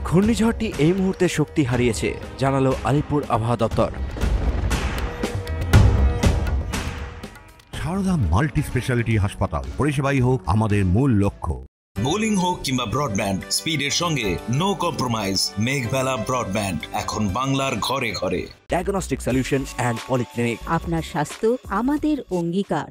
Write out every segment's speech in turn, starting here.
ঘূর্ণিঝড়টি এই মুহূর্তে শক্তি হারিয়েছে, জানালো আলিপুর আবহাওয়া দপ্তর। সারদা মাল্টি স্পেশালিটি হাসপাতাল, পরিষেবাই হোক আমাদের মূল লক্ষ্য। বোলিং হোক কিংবা ব্রডব্যান্ড, স্পিডের সঙ্গে নো কম্প্রোমাইজ। মেঘবেলা ব্রডব্যান্ড এখন বাংলার ঘরে ঘরে। Diagnostic solution and polyclinic. আপনার স্বাস্থ্য আমাদের অঙ্গীকার।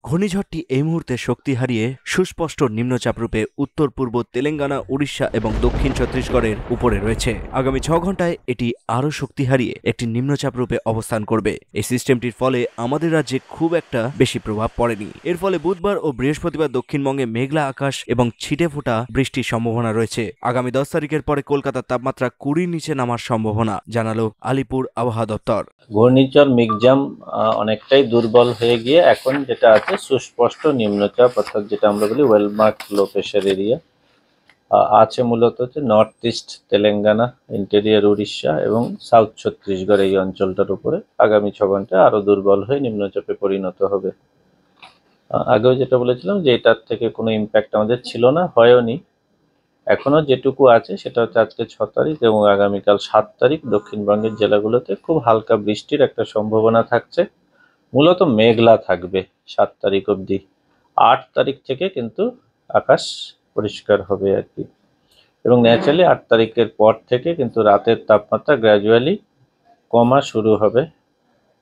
ঘূর্ণিঝড়টি এই মুহূর্তে শক্তি হারিয়ে সুস্পষ্ট নিম্নচাপ রূপে উত্তর পূর্ব তেলেঙ্গানা, উড়িষ্যা এবং দক্ষিণ ছত্তিশগড়ের উপরে রয়েছে। আগামী 6 ঘন্টায় এটি আরও শক্তি হারিয়ে একটি নিম্নচাপ রূপে অবস্থান করবে। এই সিস্টেমটির ফলে আমাদের রাজ্যে খুব একটা বেশি প্রভাব পড়েনি। এর ফলে বুধবার ও বৃহস্পতিবার দক্ষিণবঙ্গে মেঘলা আকাশ এবং ছিটে ফোটা বৃষ্টির সম্ভাবনা রয়েছে। আগামী 10 তারিখের পরে কলকাতার তাপমাত্রা 20 নিচে নামার সম্ভাবনা, জানালো আলিপুর আবহাওয়া দপ্তর। ঘূর্ণিঝড় মিগজাম অনেকটাই দুর্বল হয়ে গিয়ে এখন যেটা আছে সুস্পষ্ট নিম্নচাপ, অর্থাৎ যেটা আমরা বলি well mark low pressure area আছে মূলত হচ্ছে north east Telangana, interior Orissa এবং সাউথ ছত্তিশগড় এই অঞ্চলটার উপরে। আগামী 6 ঘন্টায় আরো দুর্বল হয়ে নিম্নচাপে পরিণত হবে। আগেও যেটা বলেছিলাম যে এটার থেকে কোনো ইম্প্যাক্ট আমাদের ছিল না, হয়ওনি। এখনো যেটুকু আছে সেটা হচ্ছে আজকে 6 তারিখ এবং আগামীকাল 7 তারিখ দক্ষিণবঙ্গের জেলাগুলোতে খুব হালকা বৃষ্টির একটা সম্ভাবনা থাকছে। মূলত মেঘলা থাকবে 7 তারিখ অবধি। 8 তারিখ থেকে কিন্তু আকাশ পরিষ্কার হবে আর কি। এবং ন্যাচারালি 8 তারিখের পর থেকে কিন্তু রাতের তাপমাত্রা গ্র্যাজুয়ালি কমা শুরু হবে।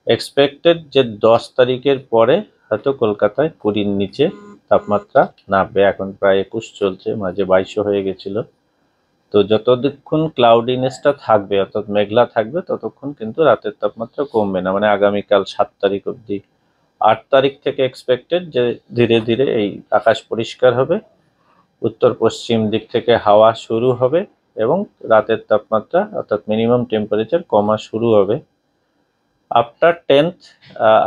এক্সপেক্টেড যে 10 তারিখের পরে হয়তো কলকাতায় 20-র নিচে তাপমাত্রা নামবে। এখন প্রায় 21 চলছে, মাঝে 22 হয়ে গেছিল। তো যতক্ষণ ক্লাউডিনেসটা থাকবে অর্থাৎ মেঘলা থাকবে ততক্ষণ কিন্তু রাতের তাপমাত্রা কমবে না, মানে আগামীকাল 7 তারিখ অবধি। 8 তারিখ থেকে এক্সপেক্টেড যে ধীরে ধীরে এই আকাশ পরিষ্কার হবে, উত্তর পশ্চিম দিক থেকে হাওয়া শুরু হবে এবং রাতের তাপমাত্রা অর্থাৎ মিনিমাম টেম্পারেচার কমা শুরু হবে। আফটার 10th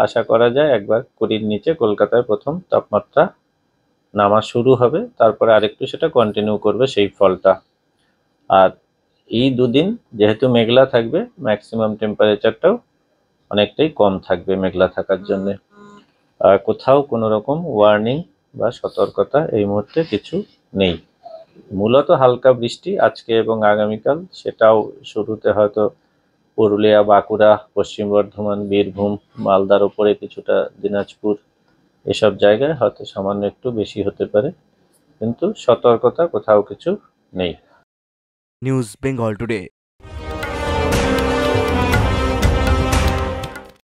আশা করা যায় একবার 20-র নিচে কলকাতায় প্রথম তাপমাত্রা নামা শুরু হবে, তারপরে আরেকটু সেটা কন্টিনিউ করবে সেই ফলটা। আর এই দুদিন যেহেতু মেঘলা থাকবে, ম্যাক্সিমাম টেম্পারেচারটাও অনেকটাই কম থাকবে মেঘলা থাকার জন্য। কোথাও কোনো রকম ওয়ার্নিং বা সতর্কতা এই মুহূর্তে কিছু নেই। মূলত হালকা বৃষ্টি আজকে এবং আগামীকাল, সেটাও শুরুতে হয়তো পুরুলিয়া, বাঁকুড়া, পশ্চিম বর্ধমান, বীরভূম, মালদার ওপরে কিছুটা দিনাজপুর, এসব জায়গায় হয়তো সামান্য একটু বেশি হতে পারে, কিন্তু সতর্কতা কোথাও কিছু নেই। News Bengal today.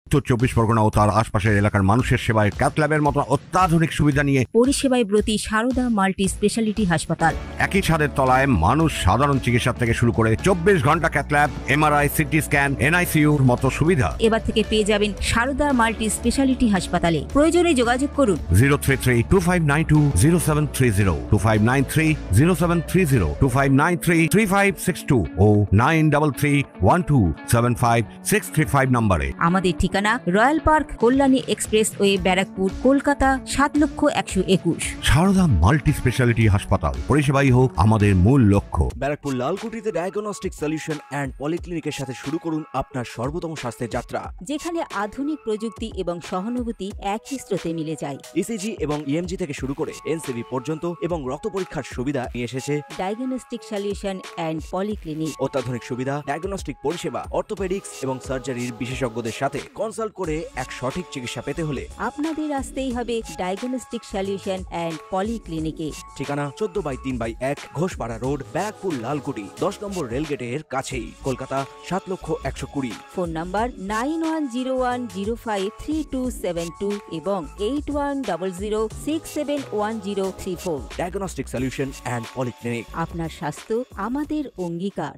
উত্তর 24 পরগনা ও তার আশপাশের এলাকার মানুষের সেবায় ক্যাথ ল্যাবের মতো অত্যাধুনিক সুবিধা নিয়ে পরিষেবায় ব্রতী সারদা মাল্টি স্পেশালিটি হাসপাতাল। একই ছাদের তলায় মানুষ সাধারণ চিকিৎসা থেকে শুরু করে 24 ঘন্টা cath lab, MRI, CT scan, এনআইসিইউর মতো সুবিধা এবার থেকে পেয়ে যাবেন সারদা মাল্টি স্পেশালিটি হাসপাতালে। প্রয়োজনে যোগাযোগ করুন 033-2592-0730, 2593-0730, 2593-3562 ও 9331275635 নম্বরে। আমাদের ঠিকানা Royal Park, Kalyani expressway, Barrackpore, Kolkata 7,01,021। Sarada multi speciality হাসপাতাল, পরিষেবাই হোক আমাদের মূল লক্ষ্য। ব্যারাকপুর লালকুটিতে ডায়াগনস্টিক সলিউশন অ্যান্ড পলিক্লিনিকের সাথে শুরু করুন আপনার সর্বোত্তম স্বাস্থ্যের যাত্রা, যেখানে আধুনিক প্রযুক্তি এবং সহানুভূতি একই স্রোতে মিলে যায়। ইসিজি এবং ইএমজি থেকে শুরু করে এনসিবি পর্যন্ত এবং রক্ত পরীক্ষার সুবিধা নিয়ে এসেছে ডায়াগনস্টিক সলিউশন অ্যান্ড পলিক্লিনিক। অত্যাধুনিক সুবিধা, ডায়াগনস্টিক পরিষেবা, অর্থোপেডিক্স এবং সার্জারির বিশেষজ্ঞদের সাথে কনসাল্ট করে এক সঠিক চিকিৎসা পেতে হলে আপনাদের আসতেই হবে ডায়াগনস্টিক সলিউশন অ্যান্ড পলিক্লিনিকে। ঠিকানা 14/3/1 ঘোষপাড়া রোড, ব্যারাকপুর লালকুটি, 10 নম্বর রেলগেটের কাছেই, কলকাতা 7,120,000। ফোন নাম্বার 9101053272 এবং 8100671034। Diagnostic solution and polyclinic. আপনার স্বাস্থ্য আমাদের অঙ্গীকার।